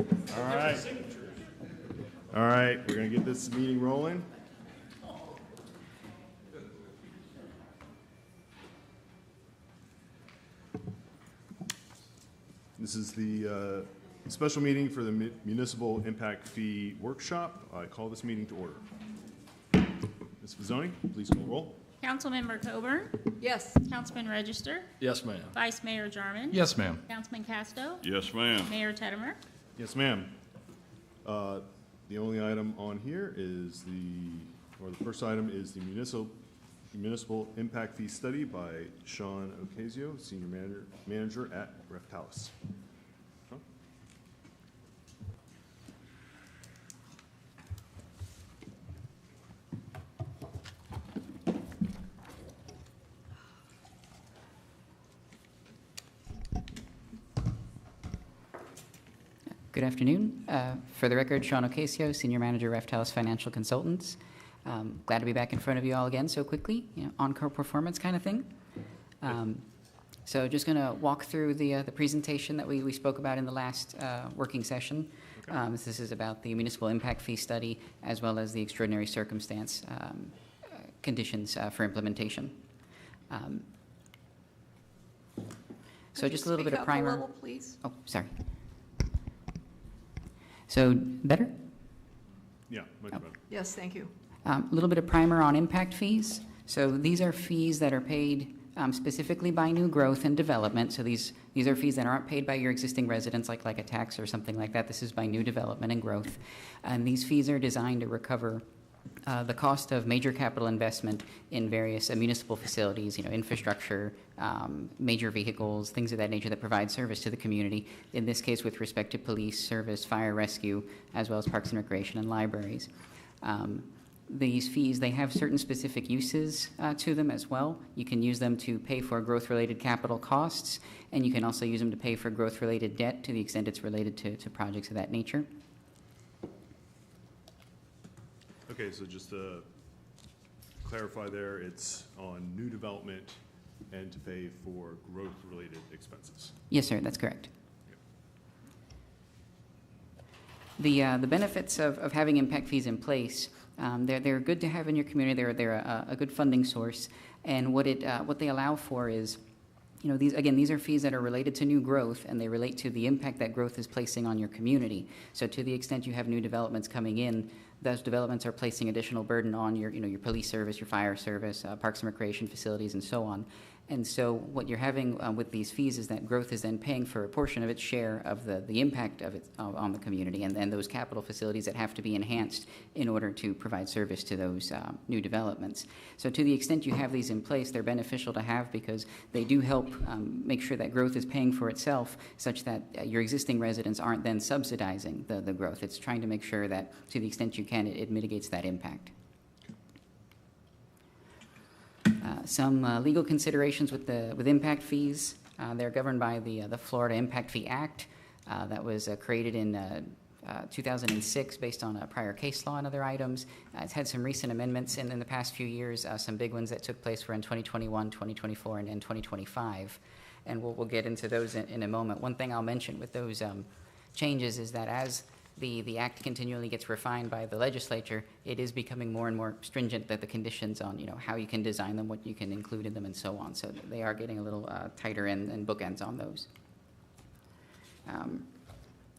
All right. All right, we're going to get this meeting rolling. This is the special meeting for the Municipal Impact Fee Workshop. I call this meeting to order. Ms. Fazzoni, please call roll. Councilmember Coburn. Yes. Councilman Register. Yes, ma'am. Vice Mayor Jarman. Yes, ma'am. Councilman Casto. Yes, ma'am. Mayor Teddemer. Yes, ma'am. The only item on here is the first item is the Municipal Impact Fee Study by Sean Ocasio, Senior Manager at Reftalis. Good afternoon. For the record, Sean Ocasio, Senior Manager, Reftalis Financial Consultants. Glad to be back in front of you all again so quickly, encore performance kind of thing. So just going to walk through the presentation that we spoke about in the last working session. Okay. This is about the Municipal Impact Fee Study as well as the extraordinary circumstance conditions for implementation. So just a little bit of primer. A little, please? Oh, sorry. So better? Yeah, much better. Yes, thank you. A little bit of primer on impact fees. So these are fees that are paid specifically by new growth and development. So these are fees that aren't paid by your existing residents like a tax or something like that. This is by new development and growth. And these fees are designed to recover the cost of major capital investment in various municipal facilities, infrastructure, major vehicles, things of that nature that provide service to the community, in this case with respect to police, service, fire, rescue, as well as parks and recreation and libraries. These fees, they have certain specific uses to them as well. You can use them to pay for growth-related capital costs, and you can also use them to pay for growth-related debt to the extent it's related to projects of that nature. Okay, so just to clarify there, it's on new development and to pay for growth-related expenses. Yes, sir, that's correct. The benefits of having impact fees in place, they're good to have in your community. They're a good funding source, and what they allow for is, these are fees that are related to new growth, and they relate to the impact that growth is placing on your community. So to the extent you have new developments coming in, those developments are placing additional burden on your police service, your fire service, parks and recreation facilities, and so on. And so what you're having with these fees is that growth is then paying for a portion of its share of the impact of it on the community, and those capital facilities that have to be enhanced in order to provide service to those new developments. So to the extent you have these in place, they're beneficial to have because they do help make sure that growth is paying for itself, such that your existing residents aren't then subsidizing the growth. It's trying to make sure that to the extent you can, it mitigates that impact. Some legal considerations with impact fees. They're governed by the Florida Impact Fee Act that was created in 2006 based on a prior case law and other items. It's had some recent amendments in the past few years. Some big ones that took place were in 2021, 2024, and 2025. And we'll get into those in a moment. One thing I'll mention with those changes is that as the act continually gets refined by the legislature, it is becoming more and more stringent that the conditions on how you can design them, what you can include in them, and so on. So they are getting a little tighter and bookends on those. In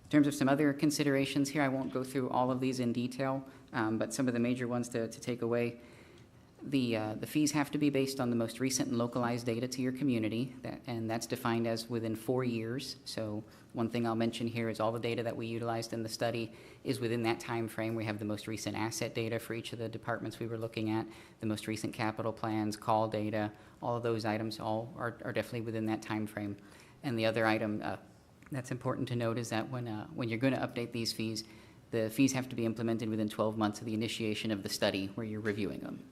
terms of some other considerations here, I won't go through all of these in detail, but some of the major ones to take away. The fees have to be based on the most recent and localized data to your community, and that's defined as within 4 years. So one thing I'll mention here is all the data that we utilized in the study is within that time frame. We have the most recent asset data for each of the departments we were looking at, the most recent capital plans, call data, all of those items all are definitely within that time frame. And the other item that's important to note is that when you're going to update these fees, the fees have to be implemented within 12 months of the initiation of the study where you're reviewing them.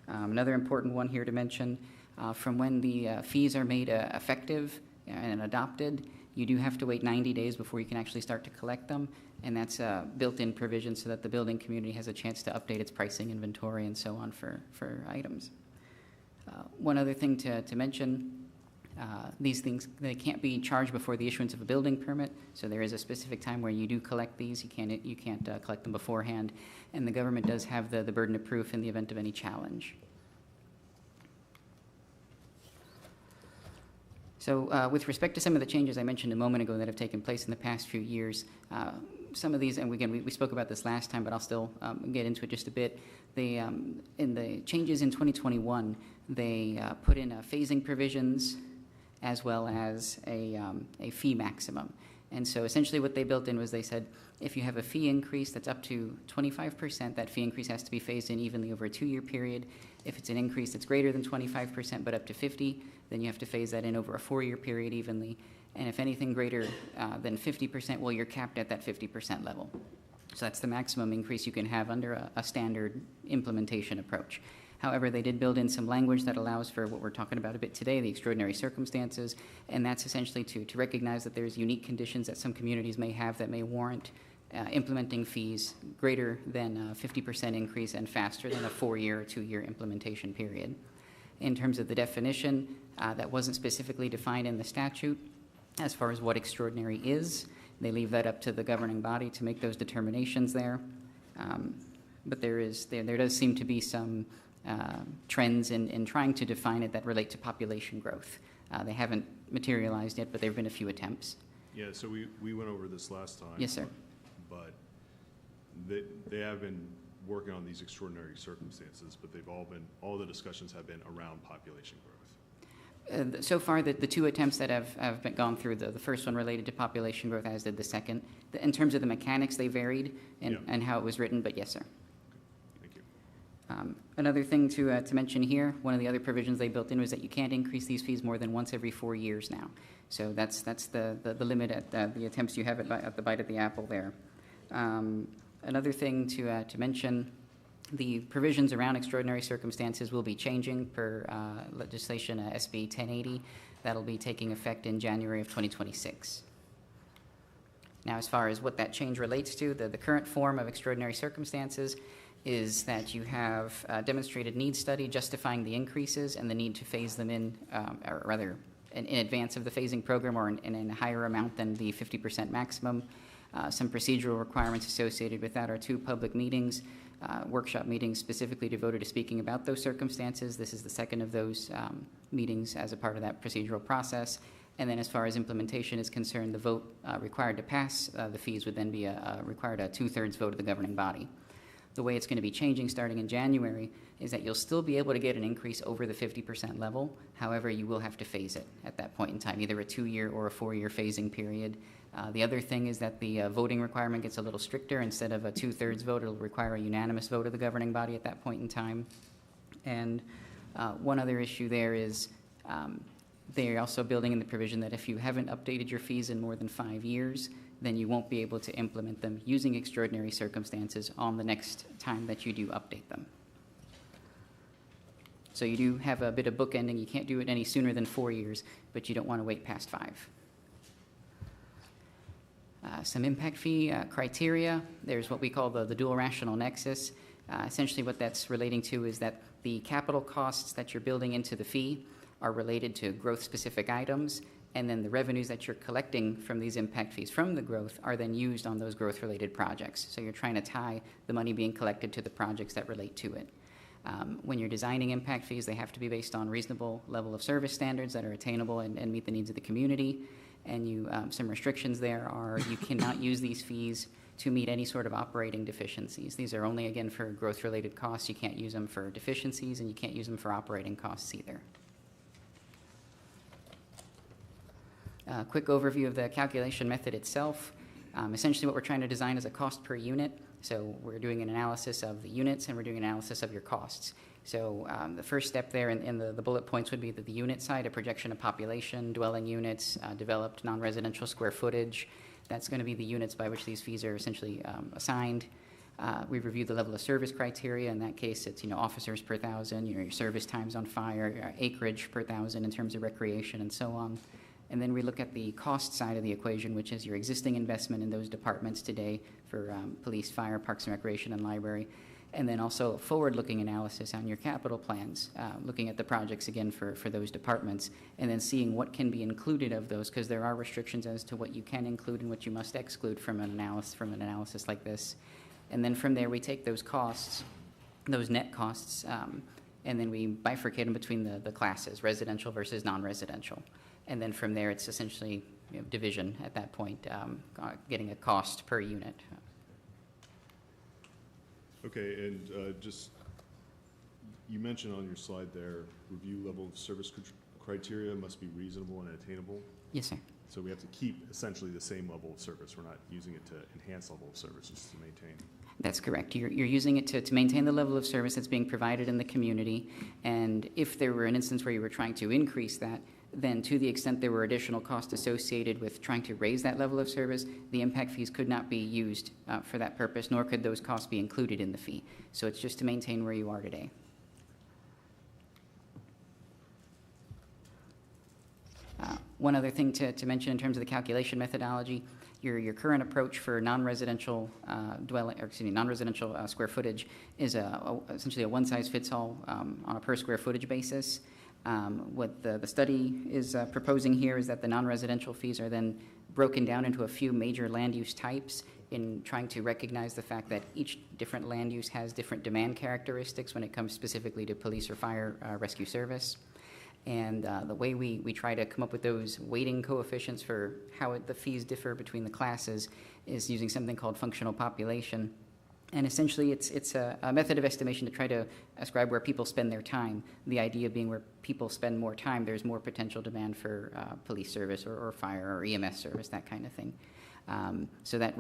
Another important one here to mention, from when the fees are made effective and adopted, you do have to wait 90 days before you can actually start to collect them, and that's a built-in provision so that the building community has a chance to update its pricing inventory and so on for items. One other thing to mention, These things, they can't be charged before the issuance of a building permit, so there is a specific time where you do collect these. You can't collect them beforehand, and the government does have the burden of proof in the event of any challenge. So with respect to some of the changes I mentioned a moment ago that have taken place in the past few years, some of these, and again, we spoke about this last time, but I'll still get into it just a bit. They, in the changes in 2021, they put in phasing provisions as well as a fee maximum. And so essentially what they built in was they said, if you have a fee increase that's up to 25%, that fee increase has to be phased in evenly over a 2-year period. If it's an increase that's greater than 25% but up to 50, then you have to phase that in over a 4-year period evenly. And if anything greater than 50%, well, you're capped at that 50% level. So that's the maximum increase you can have under a standard implementation approach. However, they did build in some language that allows for what we're talking about a bit today, the extraordinary circumstances, and that's essentially to recognize that there's unique conditions that some communities may have that may warrant implementing fees greater than a 50% increase and faster than a 4-year or 2-year implementation period. In terms of the definition, that wasn't specifically defined in the statute as far as what extraordinary is. They leave that up to the governing body to make those determinations there. But there does seem to be some trends in trying to define it that relate to population growth. They haven't materialized yet, but there have been a few attempts. Yeah, so we went over this last time. Yes, sir. But they have been working on these extraordinary circumstances, but all the discussions have been around population growth. So far, the 2 attempts that have been gone through, the first one related to population growth, as did the second. In terms of the mechanics, they varied and how it was written, but yes, sir. Thank you. Another thing to mention here, one of the other provisions they built in was that you can't increase these fees more than once every 4 years now. So that's the limit at the attempts you have at the bite of the apple there. Another thing to mention, the provisions around extraordinary circumstances will be changing per legislation SB 1080. That'll be taking effect in January of 2026. Now, as far as what that change relates to, the current form of extraordinary circumstances is that you have a demonstrated need study justifying the increases and the need to phase them in, or rather, in advance of the phasing program or in a higher amount than the 50% maximum. Some procedural requirements associated with that are 2 public meetings, workshop meetings specifically devoted to speaking about those circumstances. This is the second of those meetings as a part of that procedural process. And then as far as implementation is concerned, the vote required to pass the fees would then be required a 2/3 vote of the governing body. The way it's going to be changing starting in January is that you'll still be able to get an increase over the 50% level. However, you will have to phase it at that point in time, either a 2-year or a 4-year phasing period. The other thing is that the voting requirement gets a little stricter. Instead of a 2/3 vote, it'll require a unanimous vote of the governing body at that point in time. And one other issue there is they're also building in the provision that if you haven't updated your fees in more than 5 years, then you won't be able to implement them using extraordinary circumstances on the next time that you do update them. So you do have a bit of bookending. You can't do it any sooner than 4 years, but you don't want to wait past 5. Some impact fee criteria. There's what we call the dual rational nexus. Essentially what that's relating to is that the capital costs that you're building into the fee are related to growth-specific items, and then the revenues that you're collecting from these impact fees from the growth are then used on those growth-related projects. So you're trying to tie the money being collected to the projects that relate to it. When you're designing impact fees, they have to be based on reasonable level of service standards that are attainable and meet the needs of the community. And some restrictions there are you cannot use these fees to meet any sort of operating deficiencies. These are only, again, for growth-related costs. You can't use them for deficiencies, and you can't use them for operating costs either. Quick overview of the calculation method itself. Essentially what we're trying to design is a cost per unit. So we're doing an analysis of the units and we're doing an analysis of your costs. So the first step there in the bullet points would be the unit side, a projection of population, dwelling units, developed non-residential square footage. That's going to be the units by which these fees are essentially assigned. We've reviewed the level of service criteria. In that case, it's officers per 1,000, your service times on fire, acreage per 1,000 in terms of recreation and so on. And then we look at the cost side of the equation, which is your existing investment in those departments today for police, fire, parks and recreation, and library. and then also a forward-looking analysis on your capital plans, looking at the projects again for those departments, and then seeing what can be included of those, because there are restrictions as to what you can include and what you must exclude from an analysis like this. And then from there, we take those costs, those net costs, and then we bifurcate them between the classes, residential versus non-residential. And then from there, it's essentially division at that point, getting a cost per unit. Okay, and just, you mentioned on your slide there, review level of service criteria must be reasonable and attainable. Yes, sir. So we have to keep essentially the same level of service. We're not using it to enhance level of services to maintain. That's correct. You're using it to maintain the level of service that's being provided in the community. And if there were an instance where you were trying to increase that, then to the extent there were additional costs associated with trying to raise that level of service, the impact fees could not be used for that purpose, nor could those costs be included in the fee. So it's just to maintain where you are today. One other thing to mention in terms of the calculation methodology, your current approach for non-residential non-residential square footage is essentially a one-size-fits-all on a per square footage basis. What the study is proposing here is that the non-residential fees are then broken down into a few major land use types in trying to recognize the fact that each different land use has different demand characteristics when it comes specifically to police or fire rescue service. And the way we try to come up with those weighting coefficients for how the fees differ between the classes is using something called functional population. And essentially, it's a method of estimation to try to ascribe where people spend their time. The idea being where people spend more time, there's more potential demand for police service or fire or EMS service, that kind of thing. So that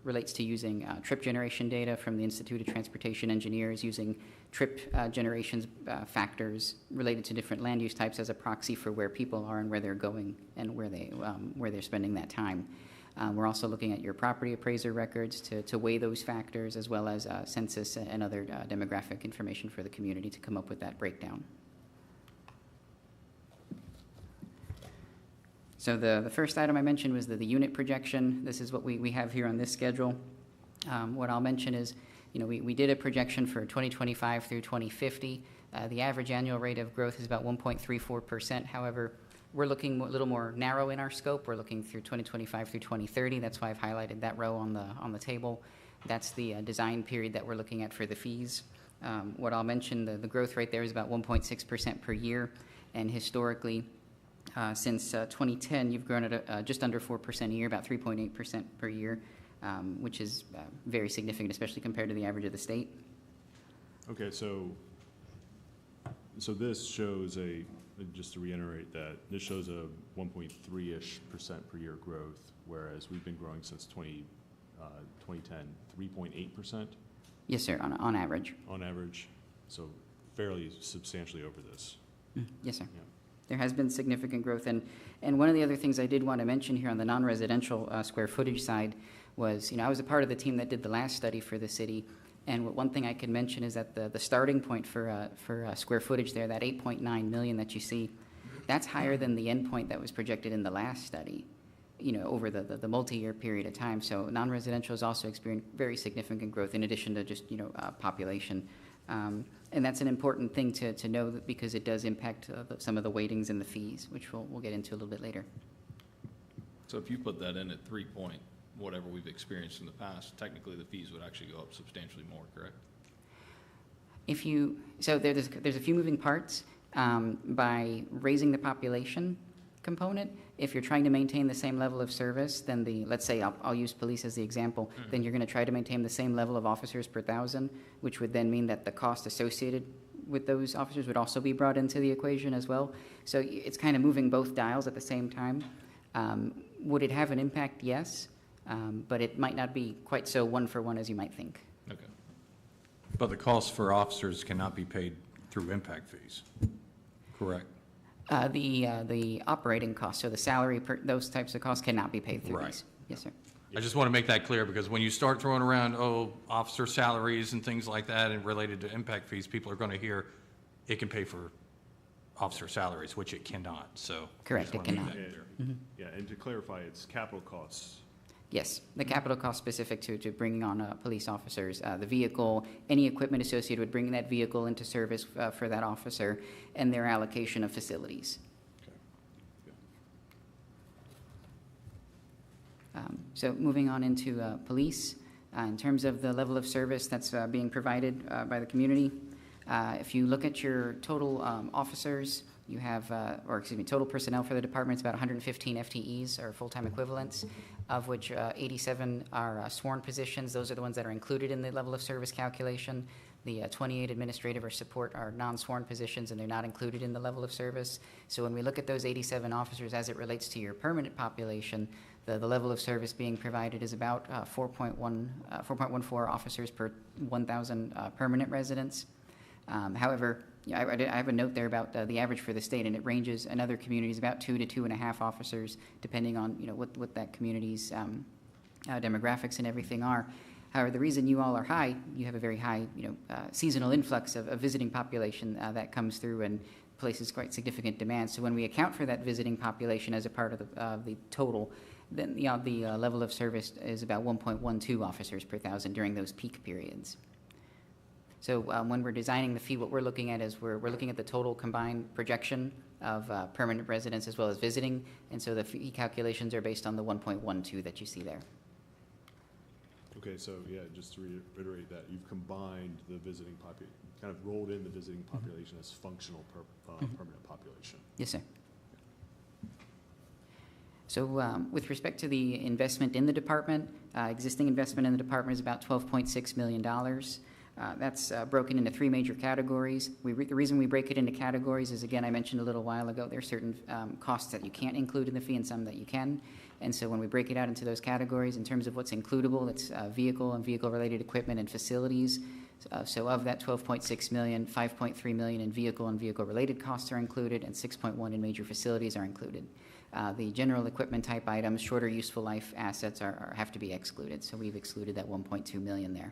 relates to using trip generation data from the Institute of Transportation Engineers, using trip generations factors related to different land use types as a proxy for where people are and where they're going and where they're spending that time. We're also looking at your property appraiser records to weigh those factors, as well as census and other demographic information for the community to come up with that breakdown. So the first item I mentioned was the unit projection. This is what we have here on this schedule. What I'll mention is, we did a projection for 2025 through 2050. The average annual rate of growth is about 1.34%. However, we're looking a little more narrow in our scope. We're looking through 2025 through 2030. That's why I've highlighted that row on the table. That's the design period that we're looking at for the fees. What I'll mention, the growth rate there is about 1.6% per year, and historically, since 2010, you've grown at just under 4% a year, about 3.8% per year, which is very significant, especially compared to the average of the state. Okay, so this shows just to reiterate that, this shows a 1.3-ish% per year growth, whereas we've been growing since 2010, 3.8%? Yes, sir, on average. On average, so fairly substantially over this. Yes, sir. Yeah. There has been significant growth, and one of the other things I did want to mention here on the non-residential square footage side was, I was a part of the team that did the last study for the city, and one thing I could mention is that the starting point for square footage there, that 8.9 million that you see, that's higher than the endpoint that was projected in the last study, over the multi-year period of time. So non-residential has also experienced very significant growth in addition to just, population. And that's an important thing to know, because it does impact some of the weightings and the fees, which we'll get into a little bit later. So if you put that in at 3 point, whatever we've experienced in the past, technically the fees would actually go up substantially more, correct? So there's a few moving parts. By raising the population component, if you're trying to maintain the same level of service, then let's say I'll use police as the example, then you're going to try to maintain the same level of officers per thousand, which would then mean that the cost associated with those officers would also be brought into the equation as well. So it's kind of moving both dials at the same time. Would it have an impact? Yes, but it might not be quite so one-for-one as you might think. Okay. But the costs for officers cannot be paid through impact fees, correct? The operating costs, so the salary, those types of costs cannot be paid through Right. these. Yes, sir. I just want to make that clear, because when you start throwing around, officer salaries and things like that and related to impact fees, people are going to hear it can pay for officer salaries, which it cannot, so. Correct, just it wanna make cannot. that clear. Yeah, and to clarify, it's capital costs. Yes, the capital cost specific to bringing on police officers, the vehicle, any equipment associated with bringing that vehicle into service for that officer, and their allocation of facilities. So moving on into police, in terms of the level of service that's being provided by the community, if you look at your total officers, you have, total personnel for the department is about 115 FTEs, or full-time equivalents, of which 87 are sworn positions. Those are the ones that are included in the level of service calculation. The 28 administrative or support are non-sworn positions, and they're not included in the level of service. So when we look at those 87 officers as it relates to your permanent population, the level of service being provided is about 4.14 officers per 1,000 permanent residents. However, I have a note there about the average for the state, and it ranges in other communities about 2 to 2.5 officers, depending on what that community's demographics and everything are. However, the reason you all are high, you have a very high seasonal influx of visiting population that comes through and places quite significant demand. So when we account for that visiting population as a part of the total, then the level of service is about 1.12 officers per 1,000 during those peak periods. So when we're designing the fee, what we're looking at is we're looking at the total combined projection of permanent residents as well as visiting, and so the fee calculations are based on the 1.12 that you see there. Okay, so yeah, just to reiterate that, you've combined the visiting kind of rolled in the visiting population as functional permanent population. Yes, sir. So with respect to the investment in the department, existing investment in the department is about $12.6 million. That's broken into 3 major categories. The reason we break it into categories is, again, I mentioned a little while ago, there are certain costs that you can't include in the fee and some that you can. And so when we break it out into those categories, in terms of what's includable, it's vehicle and vehicle-related equipment and facilities. So of that $12.6 million, $5.3 million in vehicle and vehicle-related costs are included, and $6.1 million in major facilities are included. The general equipment type items, shorter useful life assets have to be excluded. So we've excluded that $1.2 million there.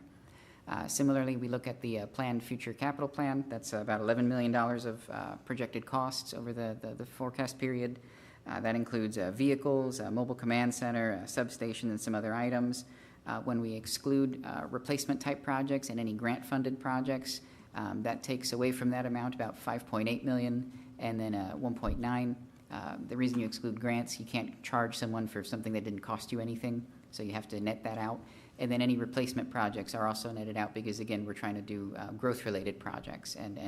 Similarly, we look at the planned future capital plan. That's about $11 million of projected costs over the forecast period. That includes vehicles, a mobile command center, a substation, and some other items. When we exclude replacement type projects and any grant-funded projects, that takes away from that amount about $5.8 million, and then 1.9. The reason you exclude grants, you can't charge someone for something that didn't cost you anything, so you have to net that out. And then any replacement projects are also netted out because, again, we're trying to do growth-related projects and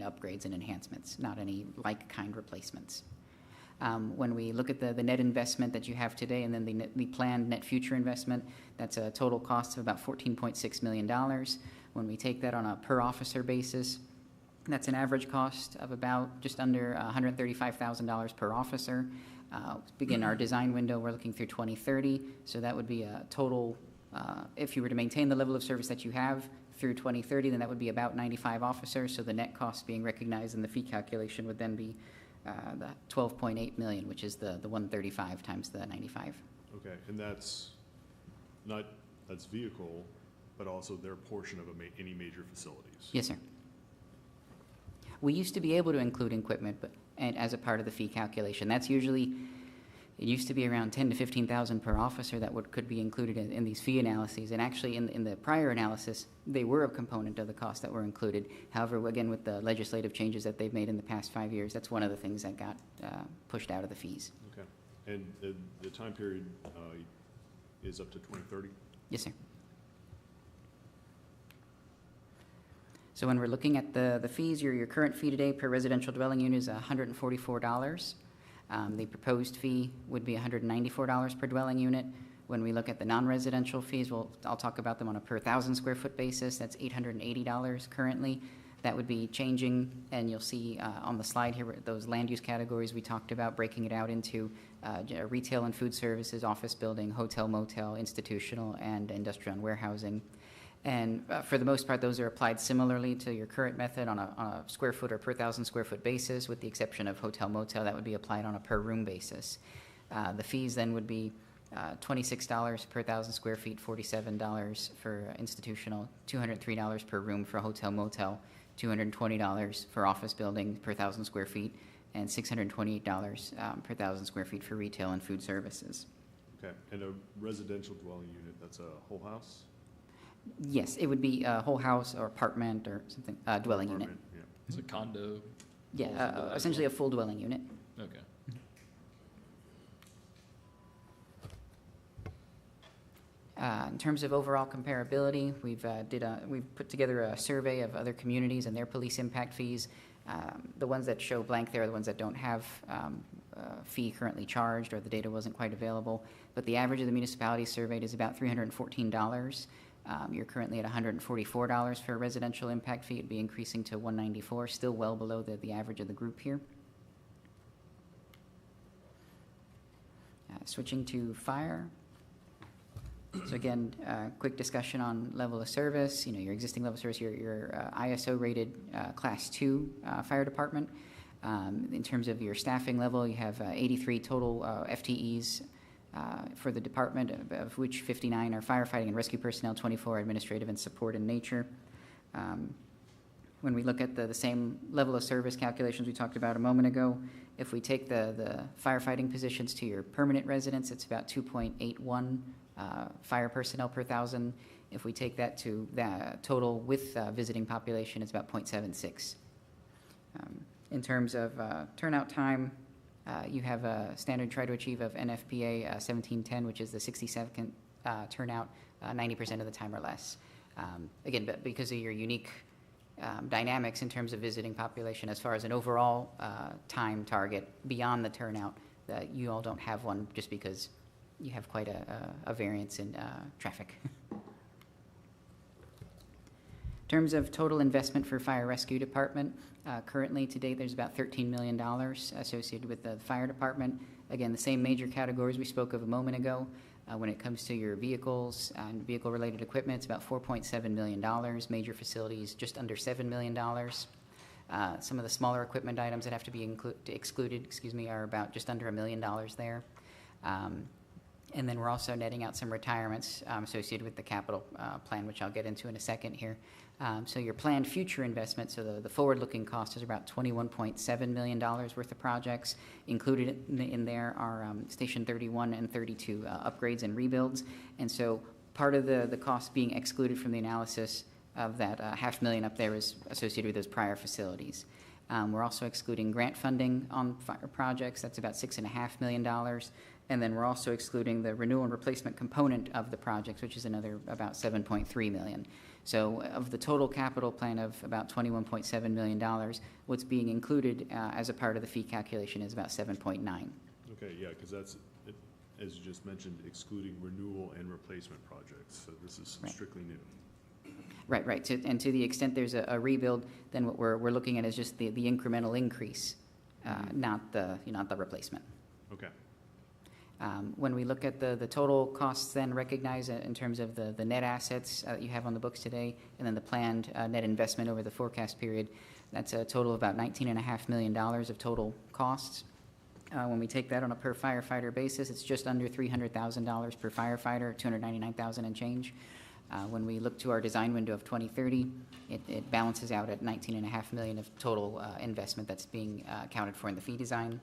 upgrades and enhancements, not any like-kind replacements. When we look at the net investment that you have today and then the planned net future investment, that's a total cost of about $14.6 million. When we take that on a per-officer basis, that's an average cost of about just under $135,000 per officer. Begin our design window, we're looking through 2030, so that would be a total, if you were to maintain the level of service that you have through 2030, then that would be about 95 officers, so the net cost being recognized in the fee calculation would then be the $12.8 million, which is the 135 times the 95. Okay, and that's vehicle, but also their portion of any major facilities. Yes, sir. We used to be able to include equipment, and as a part of the fee calculation, that's usually, it used to be around $10,000 to $15,000 per officer that could be included in these fee analyses. And actually, in the prior analysis, they were a component of the cost that were included. However, again, with the legislative changes that they've made in the past 5 years, that's one of the things that got pushed out of the fees. Okay, and the time period is up to 2030? Yes, sir. So when we're looking at the fees, your current fee today per residential dwelling unit is $144. The proposed fee would be $194 per dwelling unit. When we look at the non-residential fees, I'll talk about them on a per 1,000 square foot basis. That's $880 currently. That would be changing, and you'll see on the slide here those land use categories we talked about, breaking it out into retail and food services, office building, hotel, motel, institutional, and industrial and warehousing. And for the most part, those are applied similarly to your current method on a square foot or per 1,000 square foot basis, with the exception of hotel motel, that would be applied on a per room basis. The fees then would be $26 per 1,000 square feet, $47 for institutional, $203 per room for hotel motel, $220 for office building per 1,000 square feet, and $628 per 1,000 square feet for retail and food services. Okay, and a residential dwelling unit, that's a whole house? Yes, it would be a whole house or apartment or something, dwelling unit. Apartment, yeah. It's a condo. Yeah, falls into that as essentially a well? full dwelling unit. Okay. In terms of overall comparability, we've put together a survey of other communities and their police impact fees. The ones that show blank there are the ones that don't have a fee currently charged or the data wasn't quite available. But the average of the municipalities surveyed is about $314. You're currently at $144 for a residential impact fee. It'd be increasing to $194, still well below the average of the group here. Switching to fire. So again, quick discussion on level of service. You know, your existing level of service, your ISO-rated Class 2 fire department. In terms of your staffing level, you have 83 total FTEs for the department, of which 59 are firefighting and rescue personnel, 24 administrative and support in nature. When we look at the same level of service calculations we talked about a moment ago, if we take the firefighting positions to your permanent residents, it's about 2.81 fire personnel per thousand. If we take that to the total with visiting population, it's about 0.76. In terms of turnout time, you have a standard try to achieve of NFPA 1710, which is the 60-second turnout, 90% of the time or less. Again, but because of your unique dynamics in terms of visiting population, as far as an overall time target beyond the turnout, that you all don't have one just because you have quite a variance in traffic. In terms of total investment for fire rescue department, currently to date there's about $13 million associated with the fire department. Again, the same major categories we spoke of a moment ago. When it comes to your vehicles and vehicle-related equipment, it's about $4.7 million. Major facilities, just under $7 million. Some of the smaller equipment items that have to be excluded, are about just under $1 million there. And then we're also netting out some retirements associated with the capital plan, which I'll get into in a second here. So your planned future investment, so the forward-looking cost is about $21.7 million worth of projects. Included in there are Station 31 and 32 upgrades and rebuilds. And so part of the cost being excluded from the analysis of that $500,000 up there is associated with those prior facilities. We're also excluding grant funding on fire projects. That's about $6.5 million. And then we're also excluding the renewal and replacement component of the projects, which is another about $7.3 million. So of the total capital plan of about $21.7 million, what's being included as a part of the fee calculation is about 7.9. Okay, yeah, because that's, as you just mentioned, excluding renewal and replacement projects, so this is Right. strictly new. Right. And to the extent there's a rebuild, then what we're looking at is just the incremental increase, not the replacement. Okay, When we look at the total costs then recognized in terms of the net assets that you have on the books today, and then the planned net investment over the forecast period, that's a total of about $19.5 million of total costs. When we take that on a per firefighter basis, it's just under $300,000 per firefighter, $299,000 and change. When we look to our design window of 2030, it balances out at $19.5 million of total investment that's being accounted for in the fee design.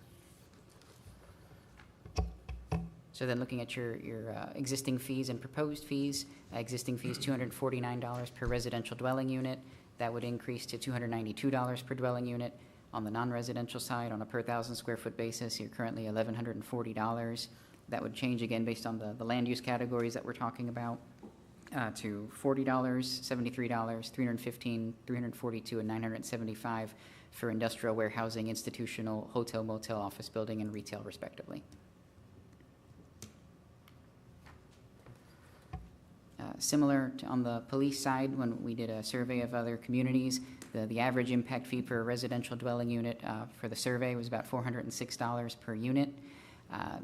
So then looking at your existing fees and proposed fees, existing fees $249 per residential dwelling unit. That would increase to $292 per dwelling unit. On the non-residential side, on a per 1,000 square foot basis, you're currently $1,140. That would change again based on the land use categories that we're talking about to $40, $73, $315, $342, and $975 for industrial warehousing, institutional, hotel, motel, office building, and retail respectively. Similar to on the police side, when we did a survey of other communities, the average impact fee per residential dwelling unit for the survey was about $406 per unit.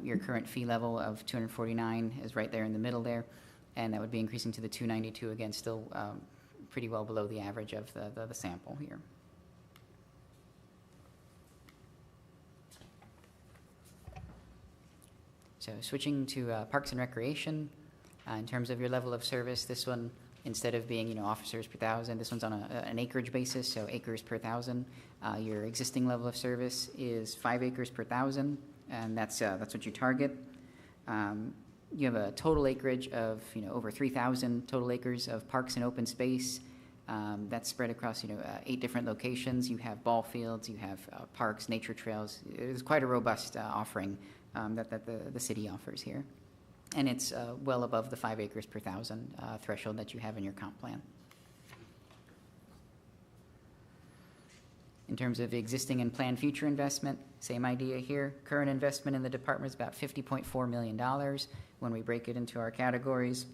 Your current fee level of $249 is right there in the middle there, and that would be increasing to the $292, again, still pretty well below the average of the sample here. So switching to Parks and Recreation. In terms of your level of service, this one, instead of being officers per 1,000, this one's on an acreage basis, so acres per 1,000. Your existing level of service is 5 acres per 1,000, and that's what you target. You have a total acreage of, over 3,000 total acres of parks and open space. That's spread across, 8 different locations. You have ball fields, you have parks, nature trails. It's quite a robust offering that the city offers here. And it's well above the 5 acres per thousand threshold that you have in your comp plan. In terms of existing and planned future investment, same idea here. Current investment in the department is about $50.4 million. When we break it into our categories,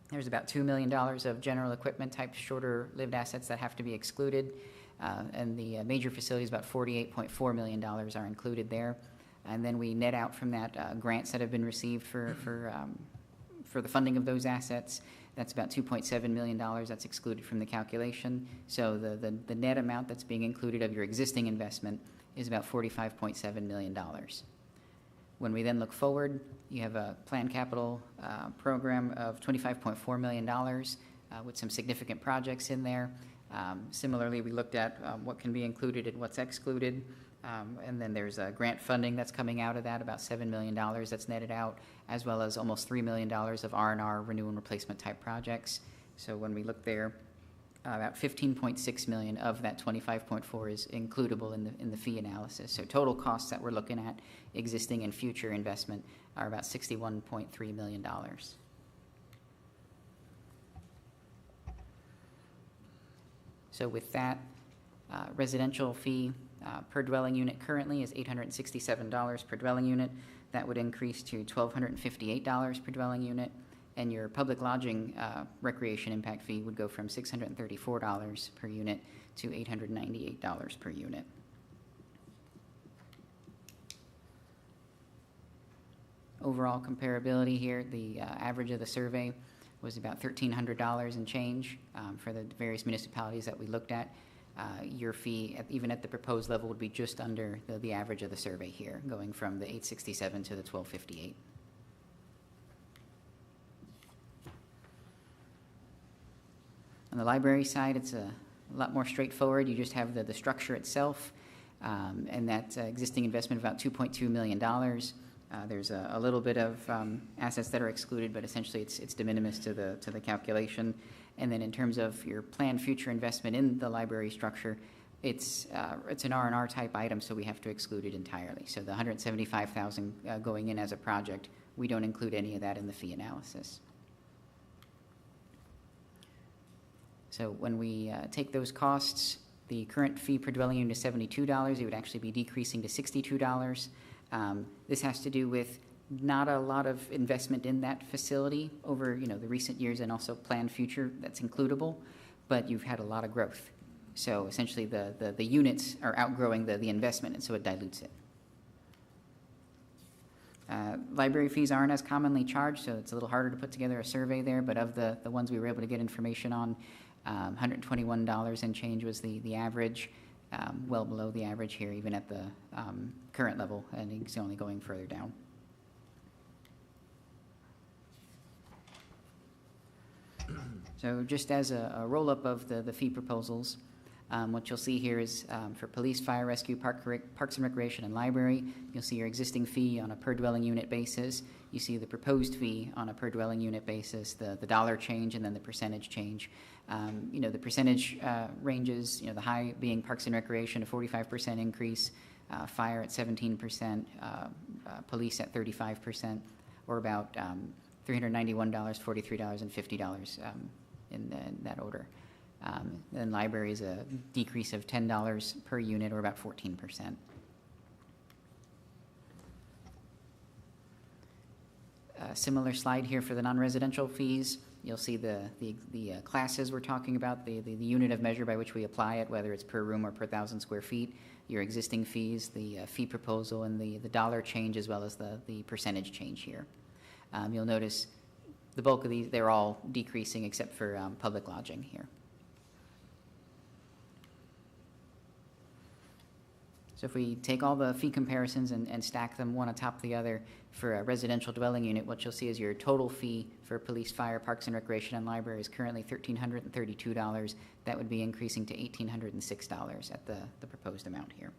there's about $2 million of general equipment type shorter-lived assets that have to be excluded. And the major facilities, about $48.4 million are included there. And then we net out from that grants that have been received for the funding of those assets. That's about $2.7 million that's excluded from the calculation. So the net amount that's being included of your existing investment is about $45.7 million. When we then look forward, you have a planned capital program of $25.4 million with some significant projects in there. Similarly, we looked at what can be included and what's excluded. And then there's grant funding that's coming out of that, about $7 million that's netted out, as well as almost $3 million of R&R, renew and replacement type projects. So when we look there, about $15.6 million of that $25.4 is includable in the fee analysis. So total costs that we're looking at, existing and future investment, are about $61.3 million. So with that, residential fee per dwelling unit currently is $867 per dwelling unit. That would increase to $1,258 per dwelling unit. And your public lodging recreation impact fee would go from $634 per unit to $898 per unit. Overall comparability here, the average of the survey was about $1,300 and change for the various municipalities that we looked at. Your fee, even at the proposed level, would be just under the average of the survey here, going from the $867 to the $1,258. On the library side, it's a lot more straightforward. You just have the structure itself, and that existing investment of about $2.2 million. There's a little bit of assets that are excluded, but essentially it's de minimis to the calculation. And then in terms of your planned future investment in the library structure, it's an R&R type item, so we have to exclude it entirely. So the $175,000 going in as a project, we don't include any of that in the fee analysis. So when we take those costs, the current fee per dwelling unit is $72. It would actually be decreasing to $62. This has to do with not a lot of investment in that facility over the recent years, and also planned future that's includable, but you've had a lot of growth. So essentially the units are outgrowing the investment, and so it dilutes it. Library fees aren't as commonly charged, so it's a little harder to put together a survey there, but of the ones we were able to get information on, $121 and change was the average, well below the average here, even at the current level, and it's only going further down. So just as a roll-up of the fee proposals, what you'll see here is for police, fire, rescue, parks and recreation, and library, you'll see your existing fee on a per dwelling unit basis. You see the proposed fee on a per dwelling unit basis, the dollar change, and then the percentage change. The percentage ranges, the high being parks and recreation, a 45% increase, fire at 17%, police at 35%, or about $391, $43, and $50 in that order. Then library is a decrease of $10 per unit, or about 14%. Similar slide here for the non-residential fees. You'll see the classes we're talking about, the unit of measure by which we apply it, whether it's per room or per 1,000 square feet, your existing fees, the fee proposal, and the dollar change, as well as the percentage change here. You'll notice the bulk of these, they're all decreasing except for public lodging here. So if we take all the fee comparisons and stack them one atop the other for a residential dwelling unit, what you'll see is your total fee for police, fire, parks and recreation, and library is currently $1,332. That would be increasing to $1,806 at the proposed amount here.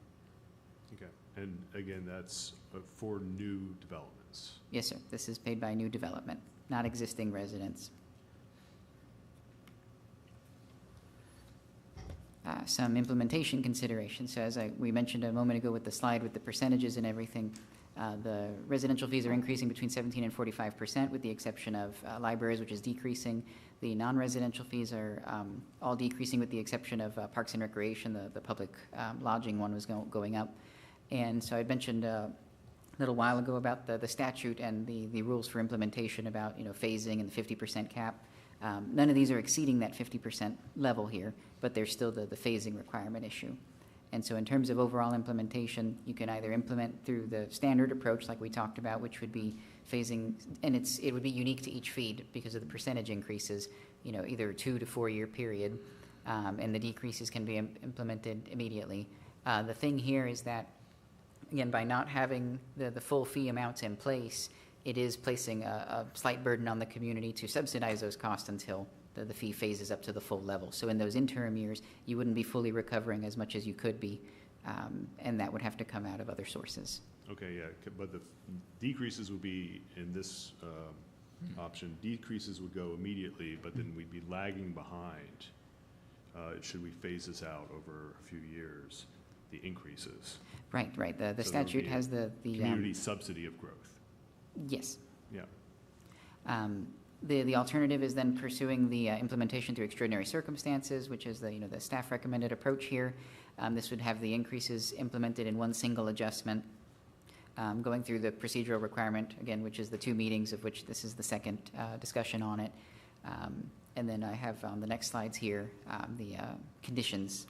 Okay, and again, that's for new developments. residents. Yes, sir. This is paid by new development, not existing residents. Some implementation considerations. So as we mentioned a moment ago with the slide with the percentages and everything, the residential fees are increasing between 17 and 45%, with the exception of libraries, which is decreasing. The non-residential fees are all decreasing, with the exception of Parks and Recreation. The public lodging one was going up. And so I mentioned a little while ago about the statute and the rules for implementation about, phasing and the 50% cap. None of these are exceeding that 50% level here, but there's still the phasing requirement issue. And so in terms of overall implementation, you can either implement through the standard approach like we talked about, which would be phasing, and it would be unique to each feed because of the percentage increases, either 2 to 4 year period, and the decreases can be implemented immediately. The thing here is that, again, by not having the full fee amounts in place, it is placing a slight burden on the community to subsidize those costs until the fee phases up to the full level. So in those interim years, you wouldn't be fully recovering as much as you could be, and that would have to come out of other sources. Okay, yeah, but the decreases would be in this option, decreases would go immediately, but then we'd be lagging behind. Should we phase this out over a few years, the increases? Right. The So there would statute be has the Community subsidy of growth, yes. yeah. The alternative is then pursuing the implementation through extraordinary circumstances, which is the staff recommended approach here. This would have the increases implemented in one single adjustment, going through the procedural requirement, again, which is the 2 meetings of which this is the second discussion on it. And then I have on the next slides here the conditions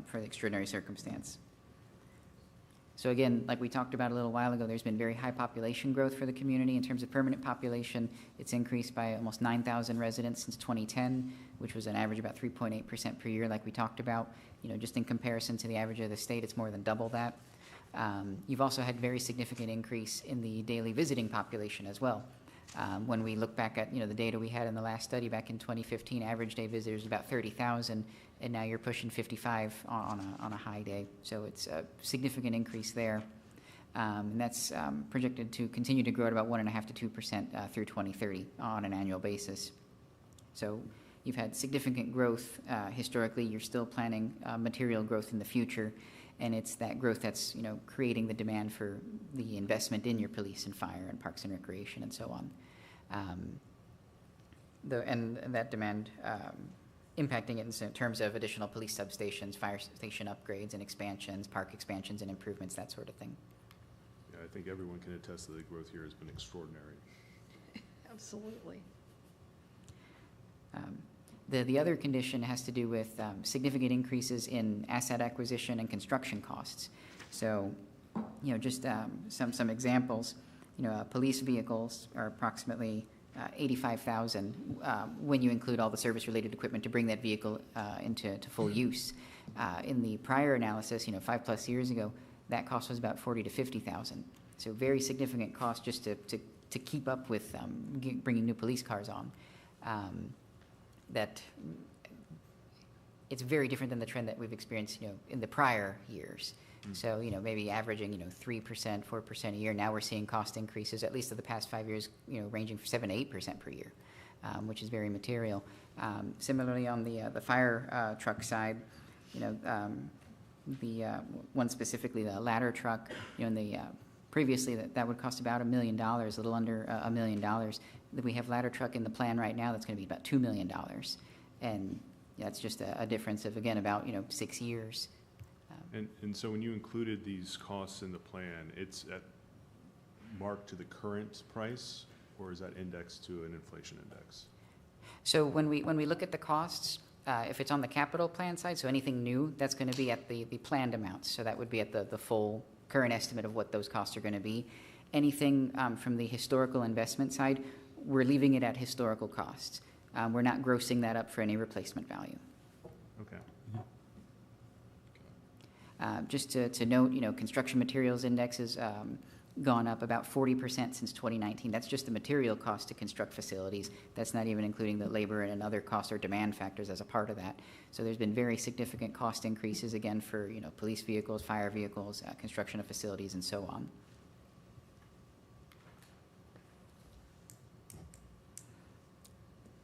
for the extraordinary circumstance. So again, like we talked about a little while ago, there's been very high population growth for the community. In terms of permanent population, it's increased by almost 9,000 residents since 2010, which was an average about 3.8% per year, like we talked about. Just in comparison to the average of the state, it's more than double that. You've also had very significant increase in the daily visiting population as well. When we look back at the data we had in the last study back in 2015, average day visitors about 30,000, and now you're pushing 55 on a high day. So it's a significant increase there, and that's projected to continue to grow at about 1.5% to 2% through 2030 on an annual basis. So you've had significant growth historically. You're still planning material growth in the future, and it's that growth that's creating the demand for the investment in your police and fire and parks and recreation and so on. And that demand impacting it in terms of additional police substations, fire station upgrades and expansions, park expansions and improvements, that sort of thing. Yeah, I think everyone can attest that the growth here has been extraordinary. Absolutely. The other condition has to do with significant increases in asset acquisition and construction costs. So, just some examples. Police vehicles are approximately 85,000 when you include all the service-related equipment to bring that vehicle into full use. In the prior analysis, 5+ years ago, that cost was about 40,000 to 50,000. So very significant cost just to keep up with bringing new police cars on. That it's very different than the trend that we've experienced, in the prior years. So, maybe averaging, 3%, 4% a year. Now we're seeing cost increases, at least of the past 5 years, ranging from 7% to 8% per year, which is very material. Similarly, on the fire truck side, the one specifically, the ladder truck, in the previously that would cost about $1 million, a little under $1 million. We have ladder truck in the plan right now that's going to be about $2 million, and that's just a difference of, again, about 6 years. And so when you included these costs in the plan, it's marked to the current price, or is that indexed to an inflation index? So when we look at the costs, if it's on the capital plan side, so anything new, that's going to be at the planned amounts. So that would be at the full current estimate of what those costs are going to be. Anything from the historical investment side, we're leaving it at historical costs. We're not grossing that up for any replacement value. Okay. Just to note, construction materials index has gone up about 40% since 2019. That's just the material cost to construct facilities. That's not even including the labor and other costs or demand factors as a part of that. So there's been very significant cost increases, again, for police vehicles, fire vehicles, construction of facilities, and so on.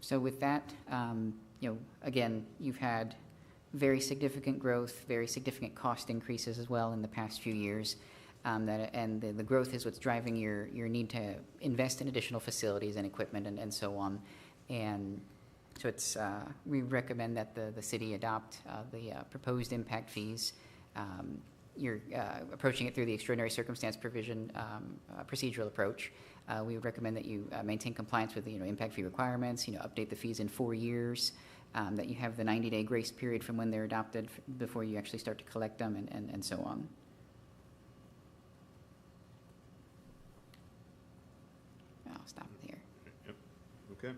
So with that, again, you've had very significant growth, very significant cost increases as well in the past few years. And the growth is what's driving your need to invest in additional facilities and equipment and so on. And so we recommend that the city adopt the proposed impact fees. You're approaching it through the extraordinary circumstance provision procedural approach. We would recommend that you maintain compliance with the impact fee requirements, update the fees in 4 years, that you have the 90-day grace period from when they're adopted before you actually start to collect them and so on. I'll stop there. Yep, okay.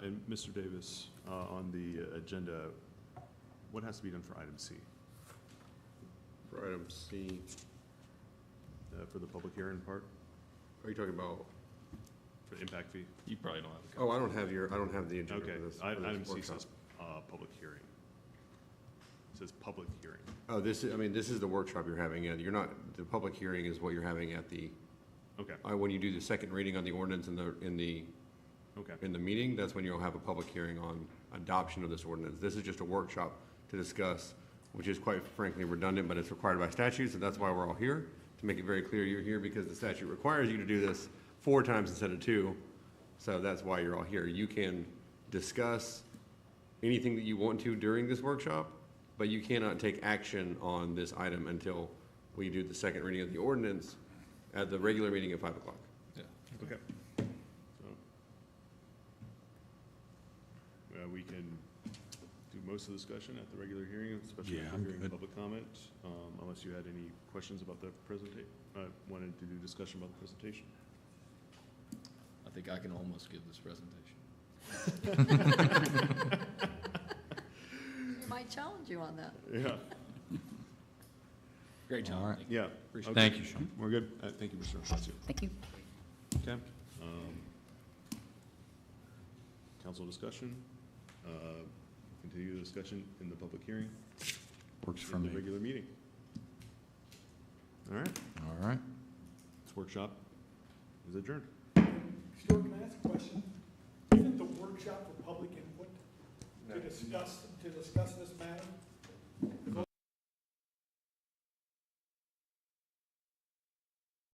And Mr. Davis, on the agenda, what has to be done for item C, For item C, for the public hearing part, are you talking about, for the impact fee? You probably don't have a copy. oh, I don't have the agenda Okay, for this. for this item C workshop. says, public hearing. It says public hearing. Oh, this is the workshop you're having, the public hearing is what you're having at the, Okay, when you do the second reading on the ordinance in the okay, meeting, that's when you'll have a public hearing on adoption of this ordinance. This is just a workshop to discuss, which is quite frankly redundant, but it's required by statute, so that's why we're all here, to make it very clear you're here because the statute requires you to do this 4 times instead of 2, so that's why you're all here. You can discuss anything that you want to during this workshop, but you cannot take action on this item until we do the second reading of the ordinance at the regular meeting at 5 o'clock. Yeah. okay. So, we can do most of the discussion at the regular hearing, especially Yeah, if I'm we're hearing good. public comment, unless you had any questions about the wanted to do discussion about the presentation. I think I can almost give this presentation. We might challenge you on that. Yeah, Great job. All right. Nick. yeah. Appreciate Okay. Thank you, Sean. We're good. Thank you, Mr. Alfonso. Thank you. Okay. Council discussion, continue the discussion in the public hearing, Works for in the me. regular meeting. All right, All right. this workshop is adjourned. Stuart, can I ask a question? Isn't the workshop for public input to discuss this